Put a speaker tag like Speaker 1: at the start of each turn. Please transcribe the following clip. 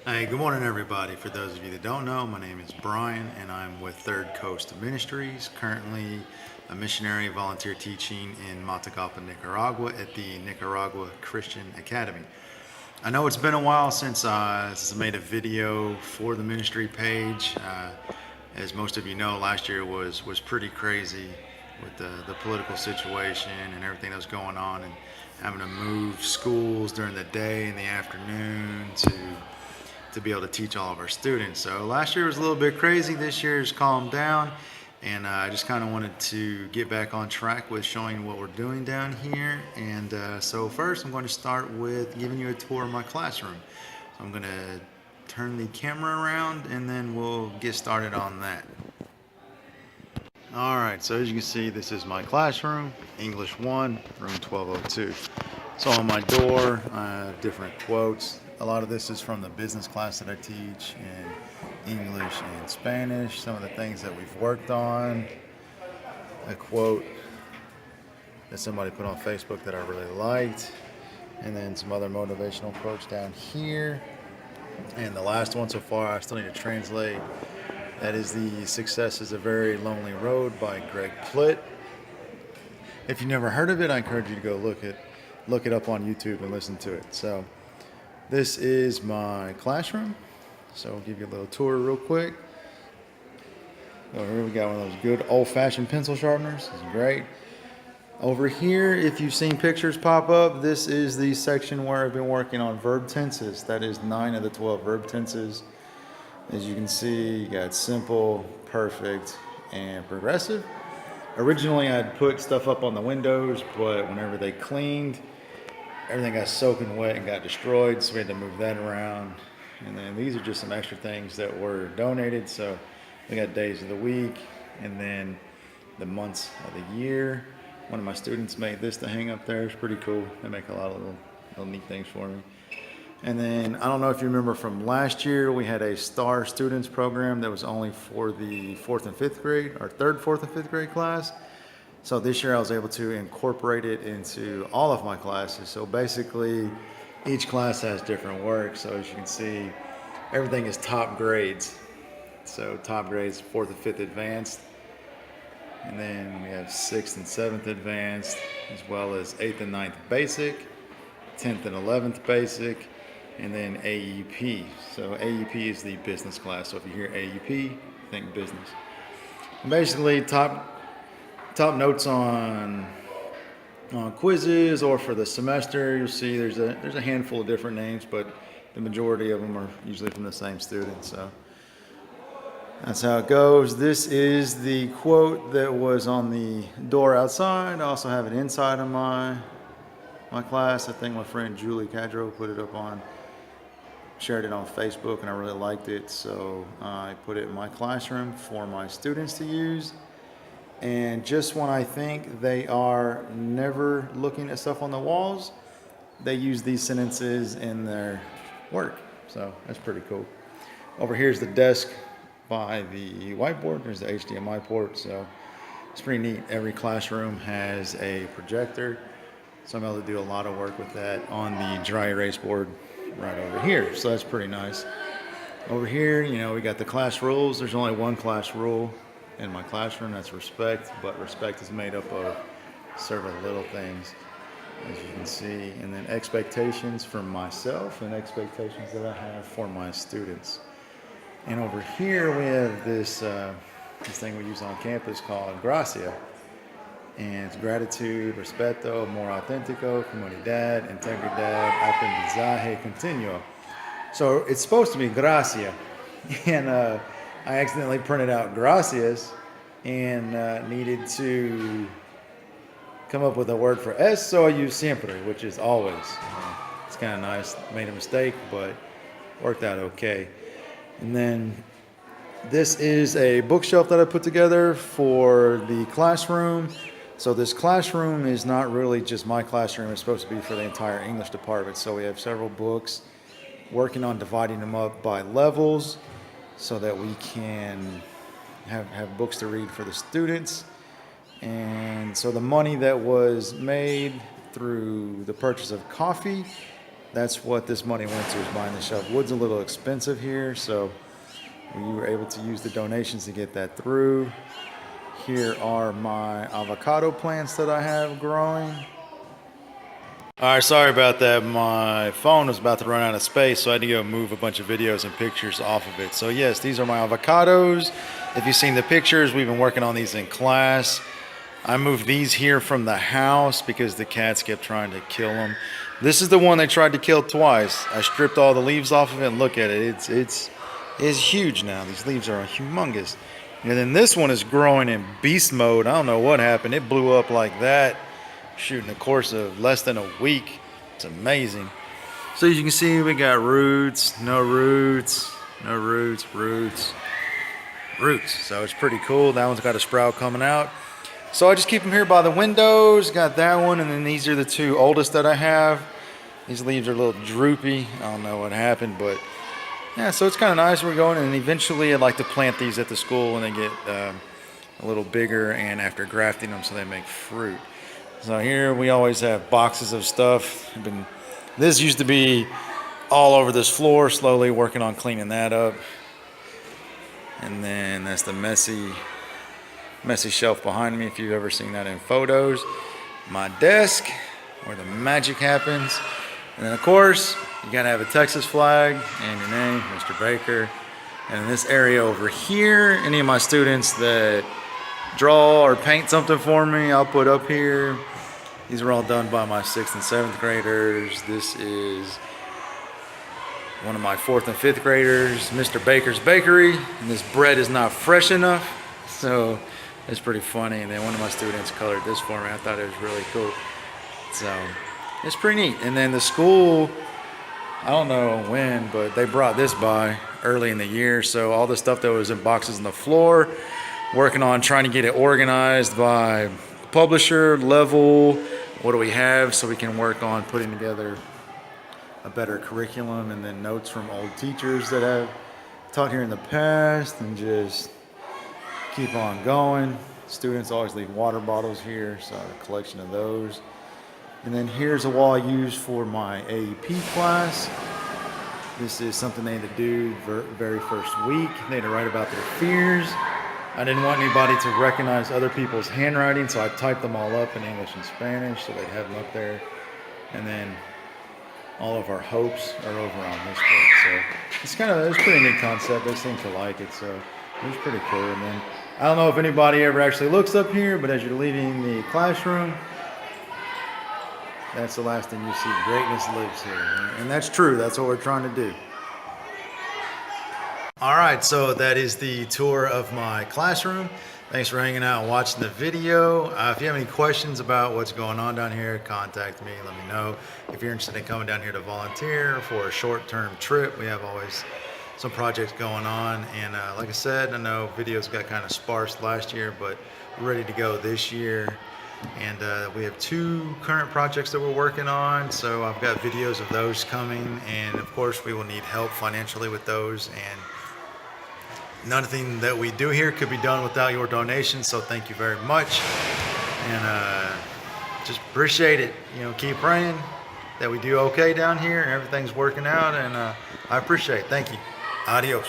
Speaker 1: Hey, good morning, everybody. For those of you that don't know, my name is Brian, and I'm with Third Coast Ministries, currently a missionary volunteer teaching in Matagalpa, Nicaragua at the Nicaragua Christian Academy. I know it's been a while since I made a video for the ministry page. As most of you know, last year was pretty crazy with the political situation and everything that was going on, and having to move schools during the day and the afternoon to be able to teach all of our students. So last year was a little bit crazy. This year has calmed down, and I just kind of wanted to get back on track with showing what we're doing down here. And so first, I'm going to start with giving you a tour of my classroom. So I'm going to turn the camera around, and then we'll get started on that. All right, so as you can see, this is my classroom, English 1, room 1202. So on my door, I have different quotes. A lot of this is from the business class that I teach in English and Spanish, some of the things that we've worked on. A quote that somebody put on Facebook that I really liked, and then some other motivational quotes down here. And the last one so far, I still need to translate. That is The Success is a Very Lonely Road by Greg Plitt. If you've never heard of it, I encourage you to go look it up on YouTube and listen to it. So this is my classroom. So I'll give you a little tour real quick. Oh, here we got one of those good old-fashioned pencil sharpeners. This is great. Over here, if you've seen pictures pop up, this is the section where I've been working on verb tenses. That is 9 of the 12 verb tenses. As you can see, you got simple, perfect, and progressive. Originally, I'd put stuff up on the windows, but whenever they cleaned, everything got soaking wet and got destroyed, so we had to move that around. And then these are just some extra things that were donated. So we got days of the week, and then the months of the year. One of my students made this to hang up there. It's pretty cool. They make a lot of little neat things for me. And then, I don't know if you remember from last year, we had a Star Students program that was only for the 4th and 5th grade, our 3rd, 4th, and 5th grade class. So this year I was able to incorporate it into all of my classes. So basically, each class has different work. So as you can see, everything is top grades. So top grades, 4th and 5th advanced. And then we have 6th and 7th advanced, as well as 8th and 9th basic, 10th and 11th basic, and then AEP. So AEP is the business class. So if you hear AEP, think business. And basically, top notes on quizzes or for the semester. You'll see there's a handful of different names, but the majority of them are usually from the same student. So that's how it goes. This is the quote that was on the door outside. I also have it inside of my class. I think my friend Julie Cadro put it up shared it on Facebook, and I really liked it. So I put it in my classroom for my students to use. And just when I think they are never looking at stuff on the walls, they use these sentences in their work. So that's pretty cool. Over here is the desk by the whiteboard. There's the HDMI port. So it's pretty neat. Every classroom has a projector. So I'm able to do a lot of work with that on the dry erase board right over here. So that's pretty nice. Over here, we got the class rules. There's only one class rule in my classroom, that's respect, but respect is made up of several little things, as you can see, and then expectations for myself and expectations that I have for my students. And over here we have this thing we use on campus called gracia, and it's gratitude, respeto, amor auténtico, comunidad, integridad, aprendizaje continuo. So it's supposed to be gracia, and I accidentally printed out gracias and needed to come up with a word for es, so I used siempre, which is always. It's kind of nice. Made a mistake, but worked out okay. And then this is a bookshelf that I put together for the classroom. So this classroom is not really just my classroom. It's supposed to be for the entire English department. So we have several books, working on dividing them up by levels so that we can have books to read for the students. And so the money that was made through the purchase of coffee that's what this money went to, is buying the shelf. Wood's a little expensive here, so we were able to use the donations to get that through. Here are my avocado plants that I have growing. All right, sorry about that. My phone was about to run out of space, so I had to go move a bunch of videos and pictures off of it. So yes, these are my avocados. If you've seen the pictures, we've been working on these in class. I moved these here from the house because the cats kept trying to kill them. This is the one they tried to kill twice. I stripped all the leaves off of it, and look at it. It's huge now. These leaves are humongous. And then this one is growing in beast mode. I don't know what happened. It blew up like that. Shoot, in the course of less than a week. It's amazing. So as you can see, we got roots, no roots, no roots, roots, roots. So it's pretty cool. That one's got a sprout coming out. So I just keep them here by the windows. Got that one, and then these are the two oldest that I have. These leaves are a little droopy. I don't know what happened, but yeah, so it's kind of nice. We're going, and eventually I'd like to plant these at the school when they get a little bigger, and after grafting them so they make fruit. So here we always have boxes of stuff. This used to be all over this floor, slowly working on cleaning that up. And then that's the messy shelf behind me, if you've ever seen that in photos. My desk, where the magic happens. And then of course, you gotta have a Texas flag and your name, Mr. Baker. And in this area over here, any of my students that draw or paint something for me, I'll put up here. These are all done by my 6th and 7th graders. This is one of my 4th and 5th graders, Mr. Baker's Bakery. And this bread is not fresh enough, so it's pretty funny. And then one of my students colored this for me. I thought it was really cool. So it's pretty neat. And then the school, I don't know when, but they brought this by early in the year. So all the stuff that was in boxes on the floor, working on trying to get it organized by publisher level. What do we have, so we can work on putting together a better curriculum, and then notes from old teachers that have taught here in the past, and just keep on going. Students always leave water bottles here, so a collection of those. And then here's a wall I use for my AEP class. This is something they had to do very first week. They had to write about their fears. I didn't want anybody to recognize other people's handwriting, so I typed them all up in English and Spanish, so they'd have them up there. And then all of our hopes are over on this book. So it's a pretty neat concept. They seem to like it, so it was pretty cool. And then I don't know if anybody ever actually looks up here, but as you're leaving the classroom, that's the last thing you see. Greatness lives here. And that's true. That's what we're trying to do. All right, so that is the tour of my classroom. Thanks for hanging out and watching the video. If you have any questions about what's going on down here, contact me, let me know. If you're interested in coming down here to volunteer for a short-term trip, we have always some projects going on. And like I said, I know videos got kind of sparse last year, but we're ready to go this year. And we have 2 current projects that we're working on, so I've got videos of those coming. And of course, we will need help financially with those. And nothing that we do here could be done without your donations, so thank you very much. And just appreciate it. Keep praying that we do okay down here. Everything's working out, and I appreciate it. Thank you. Adios.